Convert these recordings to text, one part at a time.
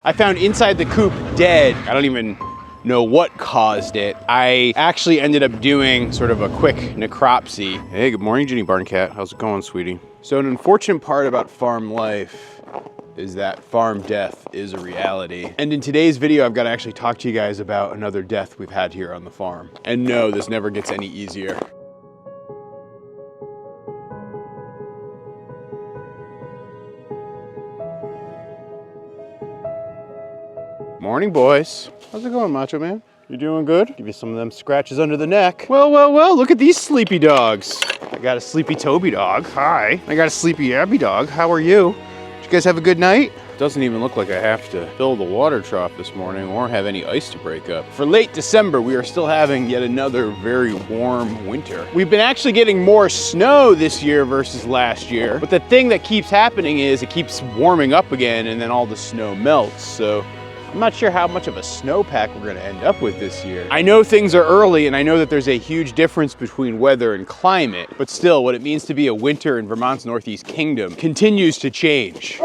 I found inside the coop dead. I don't even know what caused it. I actually ended up doing sort of a quick necropsy. Hey, good morning, Ginny Barn Cat. How's it going, sweetie? So an unfortunate part about farm life is that farm death is a reality. And in today's video, I've got to actually talk to you guys about another death we've had here on the farm. And no, this never gets any easier. Morning, boys. How's it going, Macho Man? You doing good? Give you some of them scratches under the neck. Well, look at these sleepy dogs. I got a sleepy Toby dog. Hi. I got a sleepy Abby dog. How are you? Did you guys have a good night? Doesn't even look like I have to fill the water trough this morning or have any ice to break up. For late December, we are still having yet another very warm winter. We've been actually getting more snow this year versus last year, but the thing that keeps happening is it keeps warming up again and then all the snow melts. So I'm not sure how much of a snowpack we're gonna end up with this year. I know things are early and I know that there's a huge difference between weather and climate, but still what it means to be a winter in Vermont's Northeast Kingdom continues to change.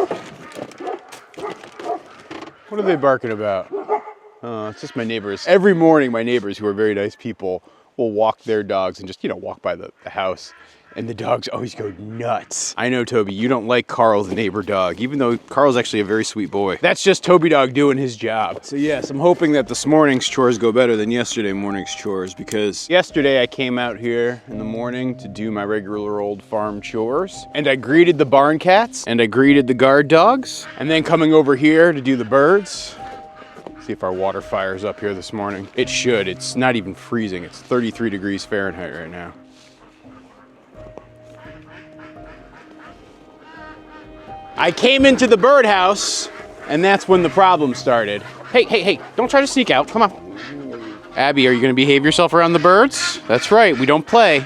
What are they barking about? Oh, it's just my neighbors. Every morning my neighbors, who are very nice people, will walk their dogs and just, walk by the house. And the dogs always go nuts. I know, Toby, you don't like Carl, the neighbor dog, even though Carl's actually a very sweet boy. That's just Toby dog doing his job. So yes, I'm hoping that this morning's chores go better than yesterday morning's chores, because yesterday I came out here in the morning to do my regular old farm chores, and I greeted the barn cats, and I greeted the guard dogs, and then coming over here to do the birds. See if our water fires up here this morning. It should. It's not even freezing. It's 33 degrees Fahrenheit right now. I came into the birdhouse, and that's when the problem started. Hey, don't try to sneak out, come on. Abby, are you gonna behave yourself around the birds? That's right, we don't play.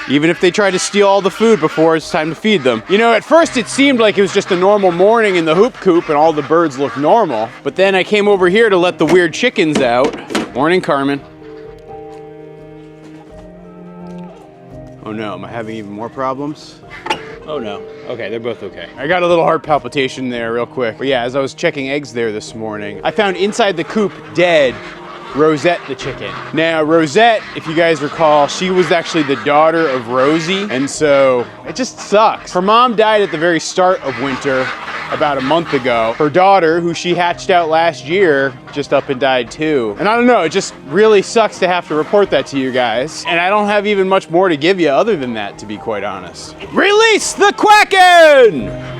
Even if they try to steal all the food before it's time to feed them. At first it seemed like it was just a normal morning in the hoop coop and all the birds looked normal. But then I came over here to let the weird chickens out. Morning, Carmen. Oh no, am I having even more problems? Oh no. Okay, they're both okay. I got a little heart palpitation there real quick. But yeah, as I was checking eggs there this morning, I found inside the coop dead Rosette the chicken. Now Rosette, if you guys recall, she was actually the daughter of Rosie, and so it just sucks. Her mom died at the very start of winter about a month ago. Her daughter, who she hatched out last year, just up and died too. And I don't know, it just really sucks to have to report that to you guys. And I don't have even much more to give you other than that, to be quite honest. Release the Kraken!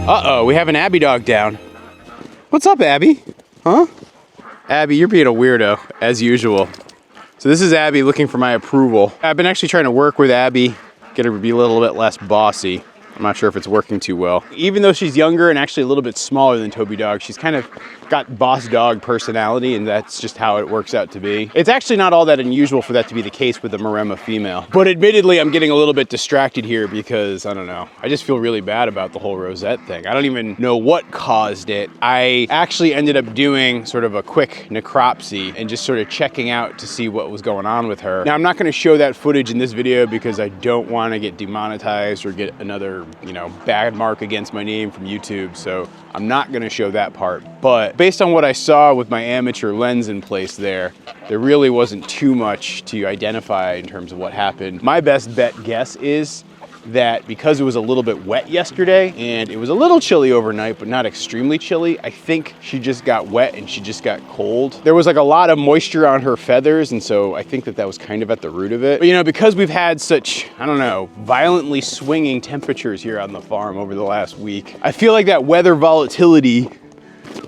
Uh-oh, we have an Abby dog down. What's up, Abby? Huh? Abby, you're being a weirdo, as usual. So this is Abby looking for my approval. I've been actually trying to work with Abby, get her to be a little bit less bossy. I'm not sure if it's working too well. Even though she's younger and actually a little bit smaller than Toby dog, she's kind of got boss dog personality, and that's just how it works out to be. It's actually not all that unusual for that to be the case with a Maremma female. But admittedly, I'm getting a little bit distracted here because, I don't know, I just feel really bad about the whole Rosette thing. I don't even know what caused it. I actually ended up doing sort of a quick necropsy and just sort of checking out to see what was going on with her. Now, I'm not gonna show that footage in this video because I don't wanna get demonetized or get another, bad mark against my name from YouTube, so I'm not gonna show that part. But based on what I saw with my amateur lens in place there really wasn't too much to identify in terms of what happened. My best bet guess is that because it was a little bit wet yesterday and it was a little chilly overnight, but not extremely chilly, I think she just got wet and she just got cold. There was like a lot of moisture on her feathers, and so I think that was kind of at the root of it. But because we've had such, I don't know, violently swinging temperatures here on the farm over the last week, I feel like that weather volatility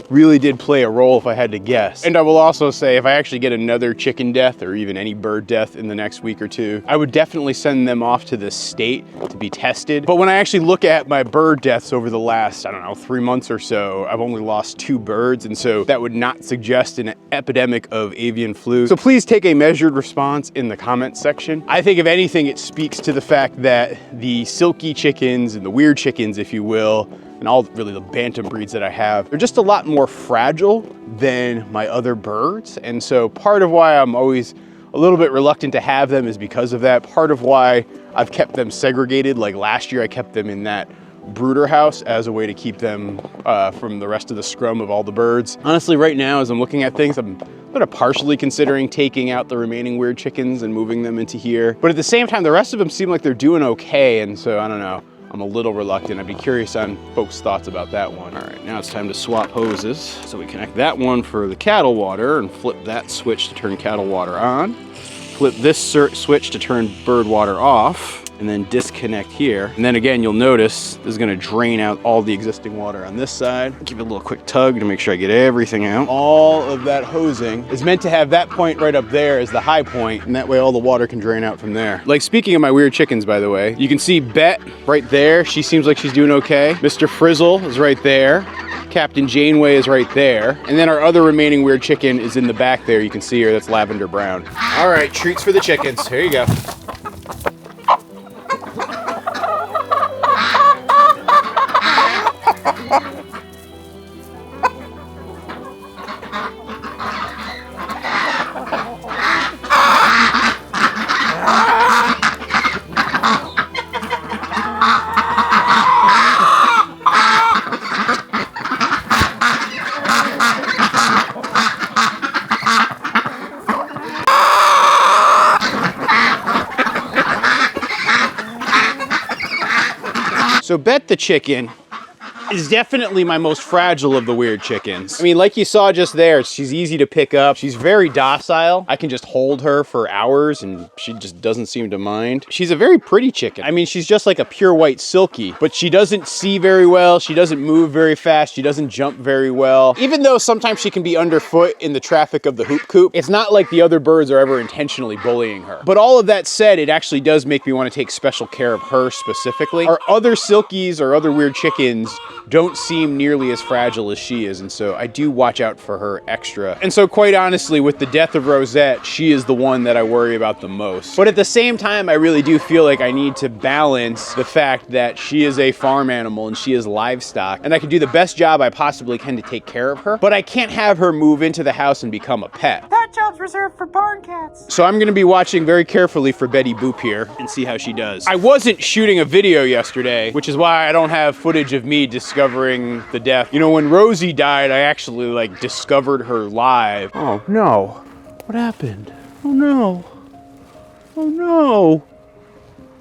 really did play a role if I had to guess. And I will also say, if I actually get another chicken death or even any bird death in the next week or two, I would definitely send them off to the state to be tested. But when I actually look at my bird deaths over the last, I don't know, 3 months or so, I've only lost 2 birds. And so that would not suggest an epidemic of avian flu. So please take a measured response in the comments section. I think if anything, it speaks to the fact that the silky chickens and the weird chickens, if you will, and all really the bantam breeds that I have, they're just a lot more fragile than my other birds. And so part of why I'm always a little bit reluctant to have them is because of that. Part of why I've kept them segregated, like last year I kept them in that brooder house as a way to keep them from the rest of the scrum of all the birds. Honestly, right now, as I'm looking at things, I'm sort of partially considering taking out the remaining weird chickens and moving them into here. But at the same time, the rest of them seem like they're doing okay. And so I don't know. I'm a little reluctant. I'd be curious on folks' thoughts about that one. All right, now it's time to swap hoses. So we connect that one for the cattle water and flip that switch to turn cattle water on. Flip this switch to turn bird water off, and then disconnect here. And then again, you'll notice this is gonna drain out all the existing water on this side. Give it a little quick tug to make sure I get everything out. All of that hosing is meant to have that point right up there as the high point, and that way all the water can drain out from there. Like, speaking of my weird chickens, by the way, you can see Bet right there. She seems like she's doing okay. Mr. Frizzle is right there. Captain Janeway is right there. And then our other remaining weird chicken is in the back there. You can see her, that's lavender brown. All right, treats for the chickens. Here you go. So Bet the chicken is definitely my most fragile of the weird chickens. I mean, like you saw just there, she's easy to pick up. She's very docile. I can just hold her for hours and she just doesn't seem to mind. She's a very pretty chicken. I mean, she's just like a pure white silky, but she doesn't see very well. She doesn't move very fast. She doesn't jump very well. Even though sometimes she can be underfoot in the traffic of the hoop coop, it's not like the other birds are ever intentionally bullying her. But all of that said, it actually does make me want to take special care of her specifically. Our other silkies or other weird chickens don't seem nearly as fragile as she is, and so I do watch out for her extra. And so quite honestly, with the death of Rosette, she is the one that I worry about the most. But at the same time, I really do feel like I need to balance the fact that she is a farm animal and she is livestock, and I can do the best job I possibly can to take care of her, but I can't have her move into the house and become a pet. That job's reserved for barn cats. So I'm gonna be watching very carefully for Betty Boop here and see how she does. I wasn't shooting a video yesterday, which is why I don't have footage of me discovering the death. You know, when Rosie died, I actually like discovered her live. Oh no, what happened? Oh no, oh no,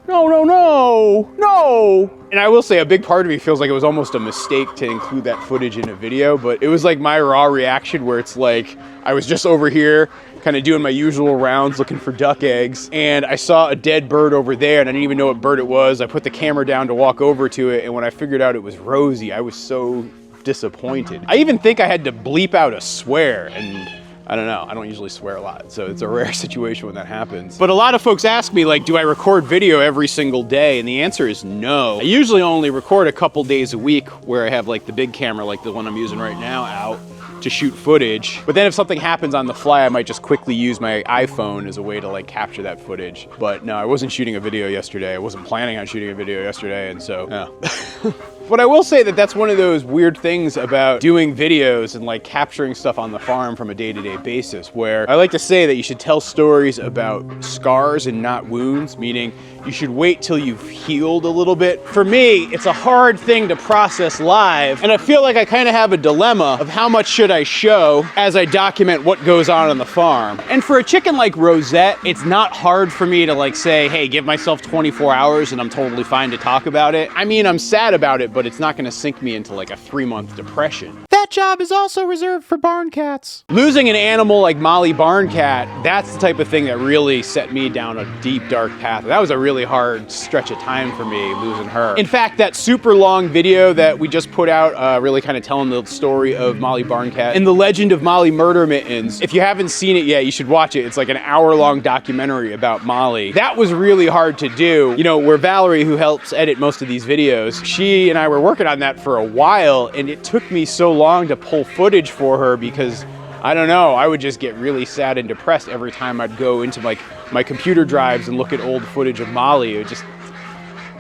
no, no, no, no. And I will say a big part of me feels like it was almost a mistake to include that footage in a video, but it was like my raw reaction where it's like, I was just over here kind of doing my usual rounds looking for duck eggs, and I saw a dead bird over there and I didn't even know what bird it was. I put the camera down to walk over to it, and when I figured out it was Rosie, I was so disappointed. I even think I had to bleep out a swear, and I don't know, I don't usually swear a lot, so it's a rare situation when that happens. But a lot of folks ask me, like, do I record video every single day? And the answer is no. I usually only record a couple days a week where I have like the big camera, like the one I'm using right now, out to shoot footage. But then if something happens on the fly, I might just quickly use my iPhone as a way to like capture that footage. But no, I wasn't shooting a video yesterday. I wasn't planning on shooting a video yesterday, and so, yeah. But I will say that that's one of those weird things about doing videos and like capturing stuff on the farm from a day-to-day basis, where I like to say that you should tell stories about scars and not wounds, meaning you should wait till you've healed a little bit. For me, it's a hard thing to process live, and I feel like I kind of have a dilemma of how much should I show as I document what goes on the farm. And for a chicken like Rosette, it's not hard for me to like say, hey, give myself 24 hours and I'm totally fine to talk about it. I mean, I'm sad about it, but it's not gonna sink me into like a 3-month depression. That that job is also reserved for barn cats. Losing an animal like Molly Barn Cat, that's the type of thing that really set me down a deep, dark path. That was a really hard stretch of time for me, losing her. In fact, that super long video that we just put out, really kind of telling the story of Molly Barn Cat and the legend of Molly Murder Mittens. If you haven't seen it yet, you should watch it. It's like an hour-long documentary about Molly. That was really hard to do. You know, where Valerie, who helps edit most of these videos, she and I were working on that for a while, and it took me so long to pull footage for her because, I don't know, I would just get really sad and depressed every time I'd go into like my computer drives and look at old footage of Molly. It would just,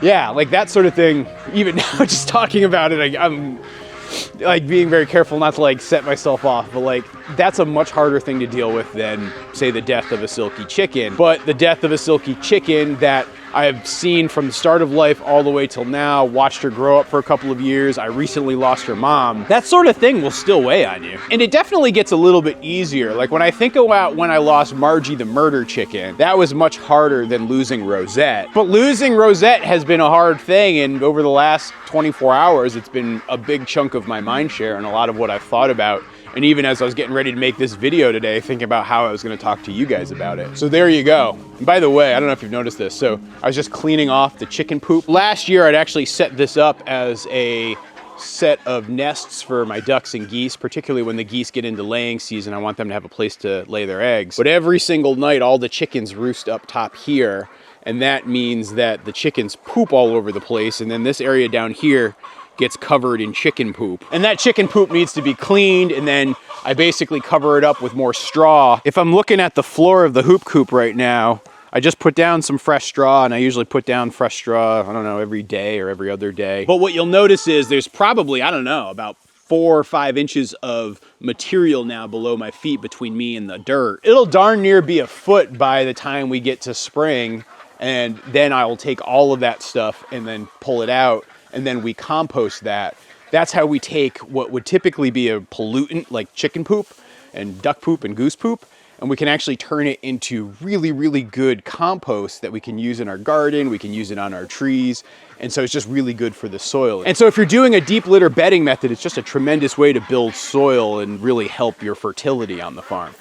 yeah, like that sort of thing. Even now, just talking about it, I'm like being very careful not to like set myself off, but like that's a much harder thing to deal with than, say, the death of a silky chicken. But the death of a silky chicken that I've seen from the start of life all the way till now, watched her grow up for a couple of years. I recently lost her mom. That sort of thing will still weigh on you. And it definitely gets a little bit easier. Like when I think about when I lost Margie the murder chicken, that was much harder than losing Rosette. But losing Rosette has been a hard thing, and over the last 24 hours, it's been a big chunk of my mind share and a lot of what I've thought about. And even as I was getting ready to make this video today, thinking about how I was gonna talk to you guys about it. So there you go. And by the way, I don't know if you've noticed this, so I was just cleaning off the chicken poop. Last year, I'd actually set this up as a set of nests for my ducks and geese, particularly when the geese get into laying season. I want them to have a place to lay their eggs. But every single night, all the chickens roost up top here, and that means that the chickens poop all over the place, and then this area down here gets covered in chicken poop. And that chicken poop needs to be cleaned, and then I basically cover it up with more straw. If I'm looking at the floor of the hoop coop right now, I just put down some fresh straw, and I usually put down fresh straw, I don't know, every day or every other day. But what you'll notice is there's probably, I don't know, about 4 or 5 inches of material now below my feet between me and the dirt. It'll darn near be a foot by the time we get to spring, and then I will take all of that stuff and then pull it out, and then we compost that. That's how we take what would typically be a pollutant like chicken poop and duck poop and goose poop, and we can actually turn it into really, really good compost that we can use in our garden, we can use it on our trees, and so it's just really good for the soil. And so if you're doing a deep litter bedding method, it's just a tremendous way to build soil and really help your fertility on the farm.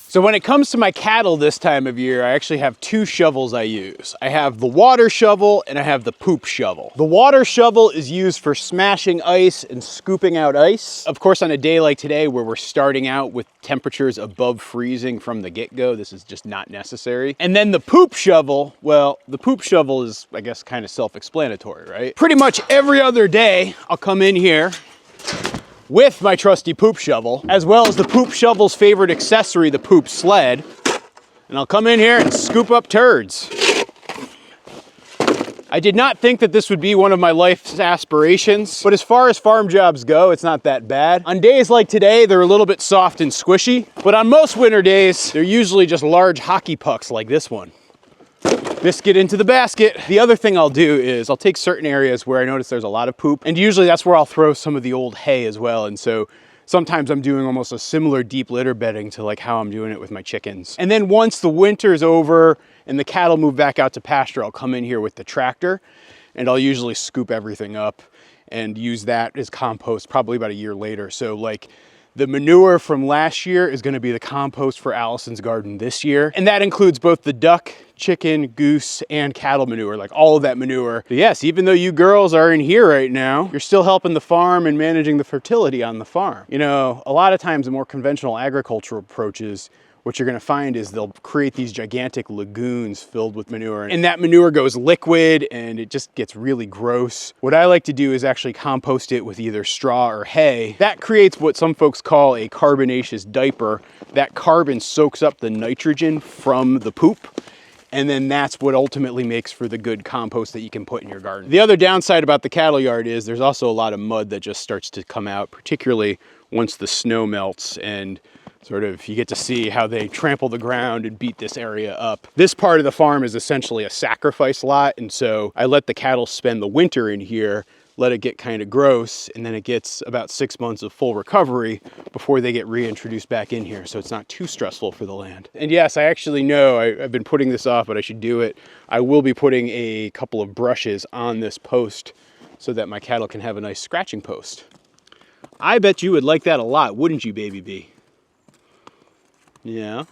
So when it comes to my cattle this time of year, I actually have 2 shovels I use. I have the water shovel and I have the poop shovel. The water shovel is used for smashing ice and scooping out ice. Of course, on a day like today where we're starting out with temperatures above freezing from the get-go, this is just not necessary. And then the poop shovel, well, the poop shovel is, I guess, kind of self-explanatory, right? Pretty much every other day, I'll come in here with my trusty poop shovel, as well as the poop shovel's favorite accessory, the poop sled. And I'll come in here and scoop up turds. I did not think that this would be one of my life's aspirations, but as far as farm jobs go, it's not that bad. On days like today, they're a little bit soft and squishy, but on most winter days, they're usually just large hockey pucks like this one. Biscuit into the basket. The other thing I'll do is I'll take certain areas where I notice there's a lot of poop, and usually that's where I'll throw some of the old hay as well. And so sometimes I'm doing almost a similar deep litter bedding to like how I'm doing it with my chickens. And then once the winter's over and the cattle move back out to pasture, I'll come in here with the tractor and I'll usually scoop everything up and use that as compost probably about a year later. So like the manure from last year is gonna be the compost for Allison's garden this year. And that includes both the duck, chicken, goose, and cattle manure, like all of that manure. But yes, even though you girls are in here right now, you're still helping the farm and managing the fertility on the farm. You know, a lot of times the more conventional agricultural approaches, what you're gonna find is they'll create these gigantic lagoons filled with manure, and that manure goes liquid and it just gets really gross. What I like to do is actually compost it with either straw or hay. That creates what some folks call a carbonaceous diaper. That carbon soaks up the nitrogen from the poop, and then that's what ultimately makes for the good compost that you can put in your garden. The other downside about the cattle yard is there's also a lot of mud that just starts to come out, particularly once the snow melts and Sort of, you get to see how they trample the ground and beat this area up. This part of the farm is essentially a sacrifice lot, and so I let the cattle spend the winter in here, let it get kind of gross, and then it gets about 6 months of full recovery before they get reintroduced back in here, so it's not too stressful for the land. And yes, I actually know I've been putting this off, but I should do it. I will be putting a couple of brushes on this post so that my cattle can have a nice scratching post. I bet you would like that a lot, wouldn't you, baby bee? Yeah,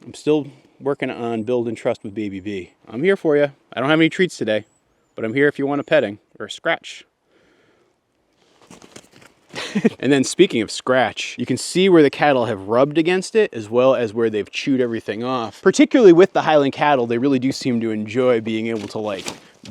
I'm still working on building trust with baby bee. I'm here for you. I don't have any treats today, but I'm here if you want a petting or a scratch. And then speaking of scratch, you can see where the cattle have rubbed against it as well as where they've chewed everything off. Particularly with the Highland cattle, they really do seem to enjoy being able to like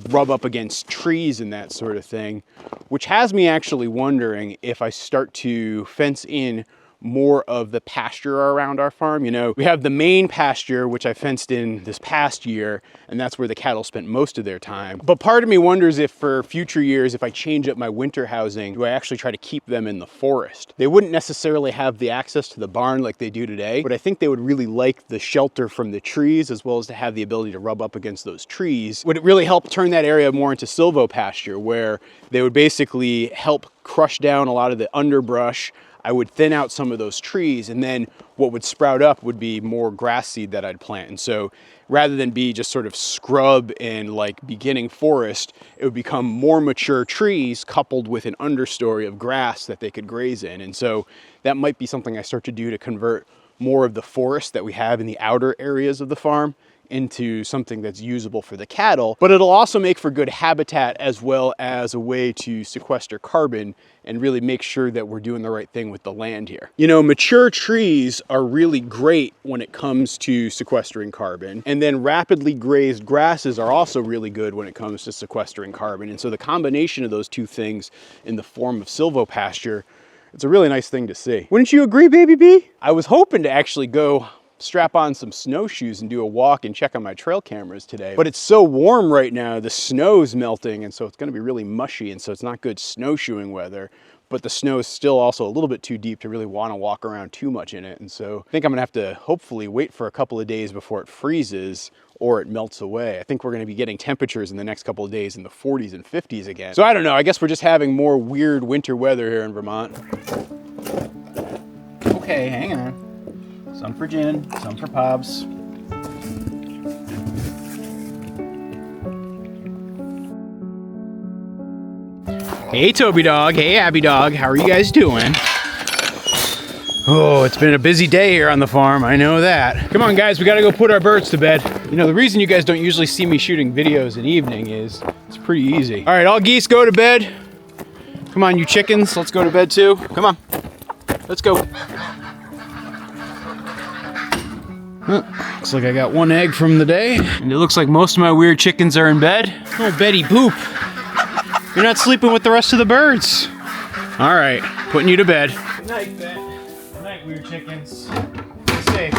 rub up against trees and that sort of thing, which has me actually wondering if I start to fence in more of the pasture around our farm. You know, we have the main pasture, which I fenced in this past year, and that's where the cattle spent most of their time. But part of me wonders if for future years, if I change up my winter housing, do I actually try to keep them in the forest? They wouldn't necessarily have the access to the barn like they do today, but I think they would really like the shelter from the trees, as well as to have the ability to rub up against those trees. Would it really help turn that area more into silvo pasture, where they would basically help crush down a lot of the underbrush. I would thin out some of those trees, and then what would sprout up would be more grass seed that I'd plant. And so rather than be just sort of scrub and like beginning forest, it would become more mature trees coupled with an understory of grass that they could graze in. And so that might be something I start to do to convert more of the forest that we have in the outer areas of the farm into something that's usable for the cattle, but it'll also make for good habitat as well as a way to sequester carbon and really make sure that we're doing the right thing with the land here. You know, mature trees are really great when it comes to sequestering carbon, and then rapidly grazed grasses are also really good when it comes to sequestering carbon. And so the combination of those two things in the form of silvopasture, it's a really nice thing to see. Wouldn't you agree, baby bee? I was hoping to actually go strap on some snowshoes and do a walk and check on my trail cameras today, but it's so warm right now, the snow's melting, and so it's going to be really mushy, and so it's not good snowshoeing weather. But the snow is still also a little bit too deep to really want to walk around too much in it, and so I think I'm gonna have to hopefully wait for a couple of days before it freezes or it melts away. I think we're gonna be getting temperatures in the next couple of days in the 40s and 50s again. So I don't know, I guess we're just having more weird winter weather here in Vermont. Okay, hang on. Some for Jen, some for Pobs. Hey Toby dog, hey Abby dog, how are you guys doing? Oh, it's been a busy day here on the farm, I know that. Come on guys, we gotta go put our birds to bed. You know, the reason you guys don't usually see me shooting videos in evening is it's pretty easy. All right, all geese go to bed. Come on, you chickens, let's go to bed too. Come on, let's go. Looks like I got one egg from the day, and it looks like most of my weird chickens are in bed. Oh, Betty Boop. You're not sleeping with the rest of the birds. All right, putting you to bed. Good night, Bet. Good night, weird chickens. Be safe.